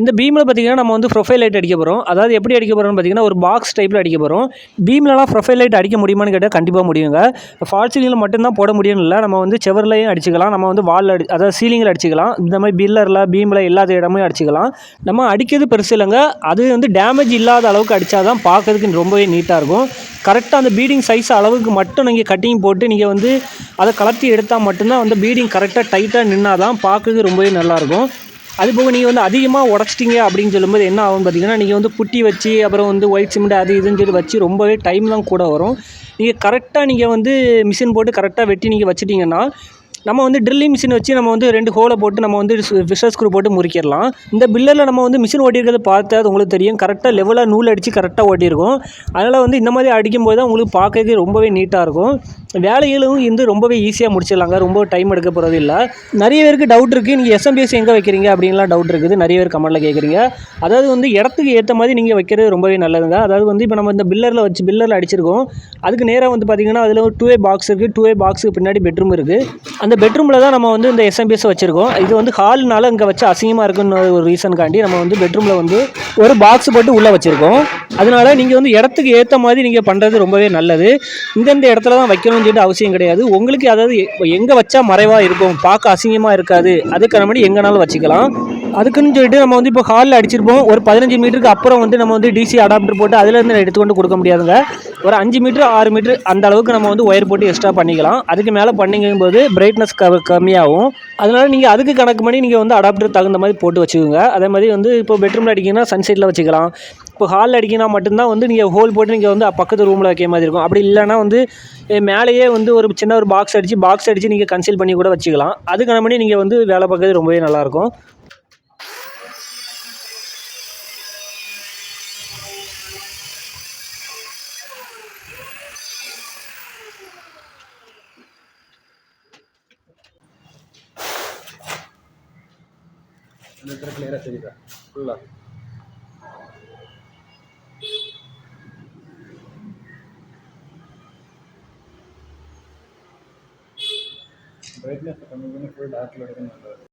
இந்த பீமில் பார்த்தீங்கன்னா நம்ம வந்து ப்ரொஃபைல் லைட் அடிக்க போகிறோம். அதாவது எப்படி அடிக்க போகிறோம்னு பார்த்தீங்கன்னா ஒரு பாக்ஸ் டைப்பில் அடிக்க போகிறோம். பீம்லலாம் ப்ரொஃபைல் லைட் அடிக்க முடியுமான்னு கேட்டால் கண்டிப்பாக முடியுங்க. ஃபால் சீலிங்கில் மட்டும்தான் போட முடியும்னு இல்லை, நம்ம வந்து செவர்லையும் அடிச்சுக்கலாம், நம்ம வந்து வாலில் அதாவது சீலிங்கில் அடிச்சுக்கலாம். இந்த மாதிரி பில்லரில் பீமில் எல்லா இடமும் அடிச்சுக்கலாம். நம்ம அடிக்கிறது பெருசு இல்லைங்க, அது வந்து டேமேஜ் இல்லாத அளவுக்கு அடித்தா தான் பார்க்கறதுக்கு ரொம்பவே நீட்டாக இருக்கும். கரெக்டாக அந்த பீடிங் சைஸ் அளவுக்கு மட்டும் நீங்கள் கட்டிங் போட்டு நீங்கள் வந்து அதை கலர்த்தி எடுத்தால் மட்டும்தான் வந்து பீடிங் கரெக்டாக டைட்டாக நின்னால் தான் பார்க்கறதுக்கு ரொம்பவே நல்லாயிருக்கும். அதுபோக நீங்கள் வந்து அதிகமாக உடச்சிட்டிங்க அப்படின்னு சொல்லும்போது என்ன ஆகும்னு பார்த்தீங்கன்னா, நீங்கள் வந்து புட்டி வச்சு அப்புறம் வந்து ஒயிட் சிமெண்ட் அது இதுன்னு சொல்லி வச்சு ரொம்பவே டைம் தான் கூட வரும். நீங்கள் கரெக்டாக நீங்கள் வந்து மிஷின் போட்டு கரெக்டாக வெட்டி நீங்கள் வச்சுட்டிங்கன்னா, நம்ம வந்து ட்ரில்லிங் மிஷின் வச்சு நம்ம வந்து 2 ஹோலை போட்டு நம்ம வந்து ஃபிஷர் ஸ்க்ரூ போட்டு முறிக்கிடலாம். இந்த பில்லரில் நம்ம வந்து மிஷின் ஓட்டியிருக்கிறத பார்த்தா அது உங்களுக்கு தெரியும், கரெக்டாக லெவலாக நூல் அடித்து கரெக்டாக ஓட்டியிருக்கும். அதனால் வந்து இந்த மாதிரி அடிக்கும்போது தான் உங்களுக்கு பார்க்கறதுக்கு ரொம்பவே நீட்டாக இருக்கும். வேலைகளும் வந்து ரொம்பவே ஈஸியாக முடிச்சிடலாங்க, ரொம்ப டைம் எடுக்க போகிறது இல்லை. நிறைய பேருக்கு டவுட் இருக்குது, நீங்கள் எஸ்எம்பிஎஸ் எங்கே வைக்கிறீங்க அப்படின்லாம் டவுட் இருக்குது, நிறைய பேர் கமெண்ட்டில் கேட்குறீங்க. அதாவது வந்து இடத்துக்கு ஏற்ற மாதிரி நீங்கள் வைக்கிறது ரொம்பவே நல்லதுங்க. அதாவது வந்து இப்போ நம்ம இந்த பில்லரில் அடிச்சிருக்கோம், அதுக்கு நேராக வந்து பார்த்திங்கன்னா அதில் ஒரு 2 வே பாக்ஸ் இருக்குது. 2 வே பாக்ஸுக்கு பின்னாடி பெட்ரூம் இருக்குது. அந்த பெட்ரூமில் தான் நம்ம வந்து இந்த எஸ்எம்பிஎஸ் வச்சுருக்கோம். இது வந்து ஹால்னால இங்கே வச்சு அசிங்கமாக இருக்குன்னு ஒரு ரீசனுக்காண்டி நம்ம வந்து பெட்ரூமில் வந்து ஒரு பாக்ஸ் போட்டு உள்ளே வச்சுருக்கோம். அதனால் நீங்கள் வந்து இடத்துக்கு ஏற்ற மாதிரி நீங்கள் பண்ணுறது ரொம்பவே நல்லது. இந்தந்த இடத்துல தான் வைக்கணும்னு சொல்லிட்டு அவசியம் கிடையாது. உங்களுக்கு அதாவது எங்கே வச்சா மறைவாக இருக்கும், பார்க்க அசிங்கமாக இருக்காது, அதுக்கான மாதிரி எங்கேனாலும் வச்சுக்கலாம். அதுக்குன்னு சொல்லிட்டு நம்ம வந்து இப்போ ஹாலில் அடிச்சிருப்போம், ஒரு 15 மீட்டருக்கு அப்புறம் வந்து நம்ம வந்து டிசி அடாப்டர் போட்டு அதுலேருந்து எடுத்துக்கொண்டு கொடுக்க முடியாதுங்க. ஒரு 5 மீட்ரு 6 மீட்ரு அந்த அளவுக்கு நம்ம வந்து ஒயர் போட்டு எக்ஸ்ட்ரா பண்ணிக்கலாம். அதுக்கு மேலே பண்ணிங்கும்போது பிரைட்னஸ் கம்மியாகும். அதனால் நீங்கள் அதுக்கு கணக்கு பண்ணி நீங்கள் வந்து அடாப்டர் தகுந்த மாதிரி போட்டு வச்சுக்கோங்க. அதே மாதிரி வந்து இப்போ பெட்ரூமில் அடிக்கிங்கன்னா சன்சைட்டில் வச்சுக்கலாம். இப்போ ஹாலில் அடிக்கினா மட்டும்தான் வந்து நீங்கள் ஹோல் போட்டு நீங்கள் வந்து பக்கத்து ரூமில் வைக்கிற மாதிரி இருக்கும். அப்படி இல்லைனா வந்து மேலேயே வந்து ஒரு சின்ன ஒரு பாக்ஸ் அடித்து நீங்கள் கன்சீல் பண்ணி கூட வச்சுக்கலாம். அதுக்கான பண்ணி நீங்கள் வந்து வேலை பார்க்கறது ரொம்பவே நல்லாயிருக்கும். இந்த இடத்துல கிளியராக தெரியுதா ஃபுல்லாக? பிரைட்னஸ் கம்மி பண்ணி ஃபுல் டார்க்கில் எடுக்கணும்.